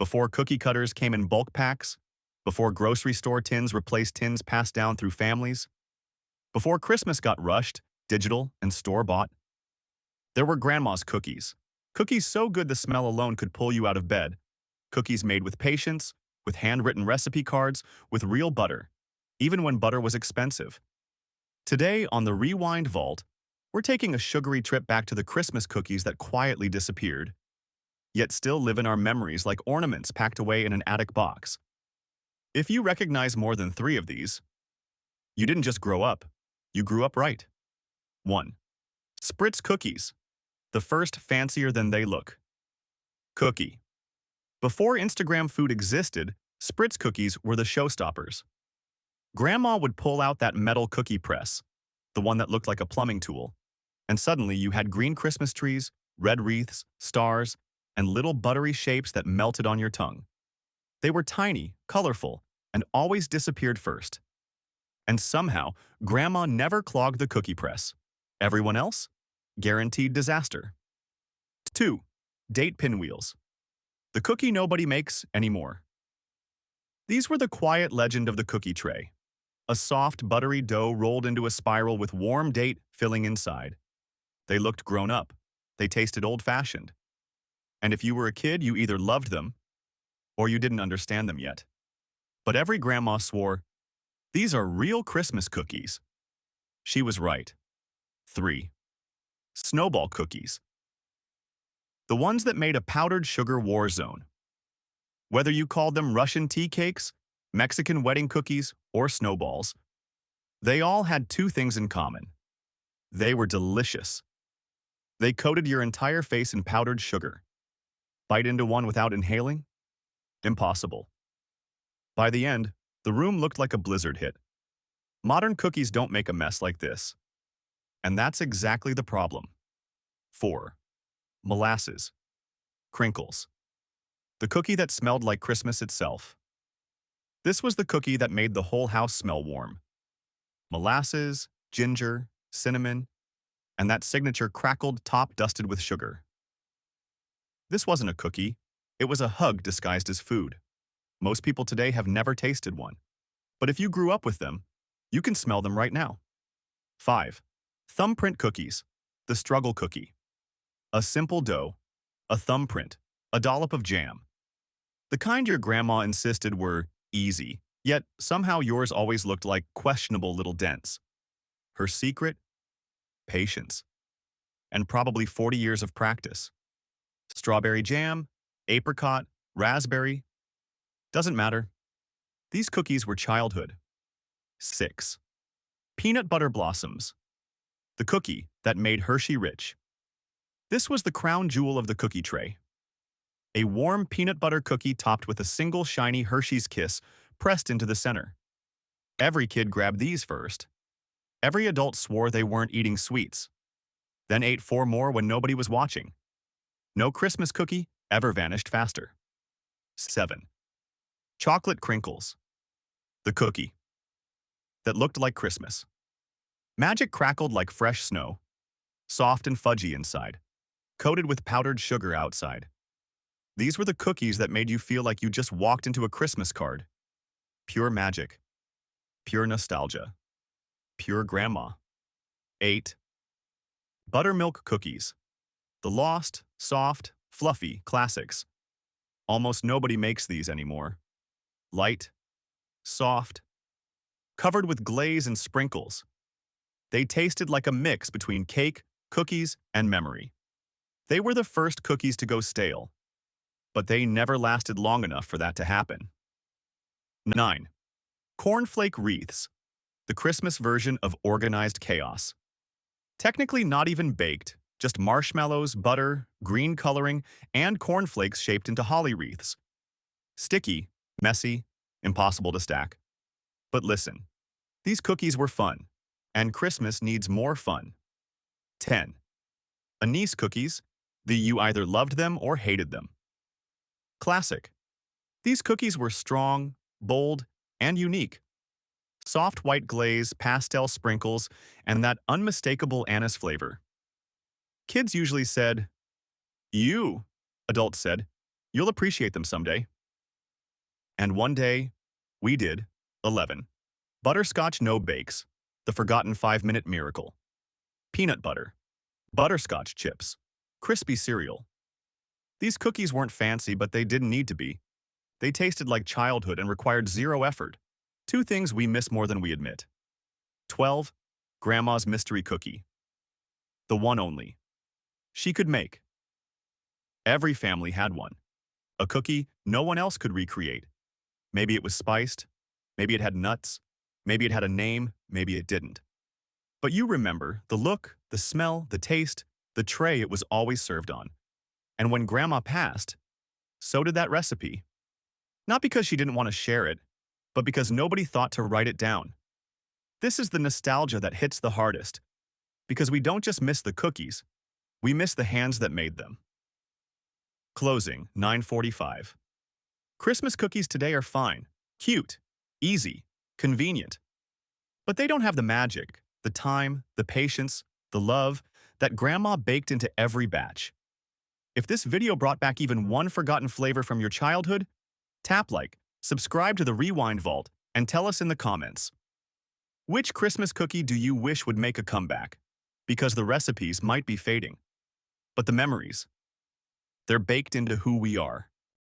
Before cookie cutters came in bulk packs, before grocery store tins replaced tins passed down through families, before Christmas got rushed, digital, and store-bought, there were Grandma's cookies. Cookies so good the smell alone could pull you out of bed. Cookies made with patience, with handwritten recipe cards, with real butter, even when butter was expensive. Today, on the Rewind Vault, we're taking a sugary trip back to the Christmas cookies that quietly disappeared, yet still live in our memories like ornaments packed away in an attic box. If you recognize more than 3 of these, you didn't just grow up, you grew up right. 1. Spritz cookies. The first fancier than they look. Cookie. Before Instagram food existed, Spritz cookies were the showstoppers. Grandma would pull out that metal cookie press, the one that looked like a plumbing tool, and suddenly you had green Christmas trees, red wreaths, stars, and little buttery shapes that melted on your tongue. They were tiny, colorful, and always disappeared first. And somehow, Grandma never clogged the cookie press. Everyone else? Guaranteed disaster. 2. Date pinwheels. The cookie nobody makes anymore. These were the quiet legend of the cookie tray. A soft, buttery dough rolled into a spiral with warm date filling inside. They looked grown up. They tasted old-fashioned. And if you were a kid, you either loved them or you didn't understand them yet. But every grandma swore, "These are real Christmas cookies." She was right. 3. Snowball cookies. The ones that made a powdered sugar war zone. Whether you called them Russian tea cakes, Mexican wedding cookies, or snowballs, they all had 2 things in common. They were delicious. They coated your entire face in powdered sugar. Bite into one without inhaling? Impossible. By the end, the room looked like a blizzard hit. Modern cookies don't make a mess like this. And that's exactly the problem. 4. Molasses. Crinkles. The cookie that smelled like Christmas itself. This was the cookie that made the whole house smell warm. Molasses, ginger, cinnamon, and that signature crackled top dusted with sugar. This wasn't a cookie, it was a hug disguised as food. Most people today have never tasted one. But if you grew up with them, you can smell them right now. 5. Thumbprint cookies. The struggle cookie. A simple dough, a thumbprint, a dollop of jam. The kind your grandma insisted were easy, yet somehow yours always looked like questionable little dents. Her secret? Patience. And probably 40 years of practice. Strawberry jam, apricot, raspberry. Doesn't matter. These cookies were childhood. 6. Peanut butter blossoms. The cookie that made Hershey rich. This was the crown jewel of the cookie tray. A warm peanut butter cookie topped with a single shiny Hershey's Kiss pressed into the center. Every kid grabbed these first. Every adult swore they weren't eating sweets, then ate 4 more when nobody was watching. No Christmas cookie ever vanished faster. 7. Chocolate crinkles. The cookie that looked like Christmas. Magic crackled like fresh snow, soft and fudgy inside, coated with powdered sugar outside. These were the cookies that made you feel like you just walked into a Christmas card. Pure magic. Pure nostalgia. Pure grandma. 8. Buttermilk cookies. The lost, soft, fluffy classics. Almost nobody makes these anymore. Light, soft, covered with glaze and sprinkles. They tasted like a mix between cake, cookies, and memory. They were the first cookies to go stale, but they never lasted long enough for that to happen. 9. Cornflake wreaths. The Christmas version of organized chaos. Technically not even baked, just marshmallows, butter, green coloring, and cornflakes shaped into holly wreaths. Sticky, messy, impossible to stack. But listen, these cookies were fun, and Christmas needs more fun. 10. Anise cookies. You either loved them or hated them. Classic. These cookies were strong, bold, and unique. Soft white glaze, pastel sprinkles, and that unmistakable anise flavor. Kids usually said, "You," adults said, "You'll appreciate them someday." And one day, we did 11. Butterscotch no bakes, the forgotten 5-minute miracle. Peanut butter, butterscotch chips, crispy cereal. These cookies weren't fancy, but they didn't need to be. They tasted like childhood and required zero effort. Two things we miss more than we admit. 12. Grandma's mystery cookie. The one only. She could make. Every family had one. A cookie no one else could recreate. Maybe it was spiced, maybe it had nuts, maybe it had a name, maybe it didn't. But you remember the look, the smell, the taste, the tray it was always served on. And when Grandma passed, so did that recipe. Not because she didn't want to share it, but because nobody thought to write it down. This is the nostalgia that hits the hardest, because we don't just miss the cookies, we miss the hands that made them. Closing, 9:45. Christmas cookies today are fine, cute, easy, convenient. But they don't have the magic, the time, the patience, the love that Grandma baked into every batch. If this video brought back even one forgotten flavor from your childhood, tap like, subscribe to the Rewind Vault, and tell us in the comments. Which Christmas cookie do you wish would make a comeback? Because the recipes might be fading. But the memories, they're baked into who we are.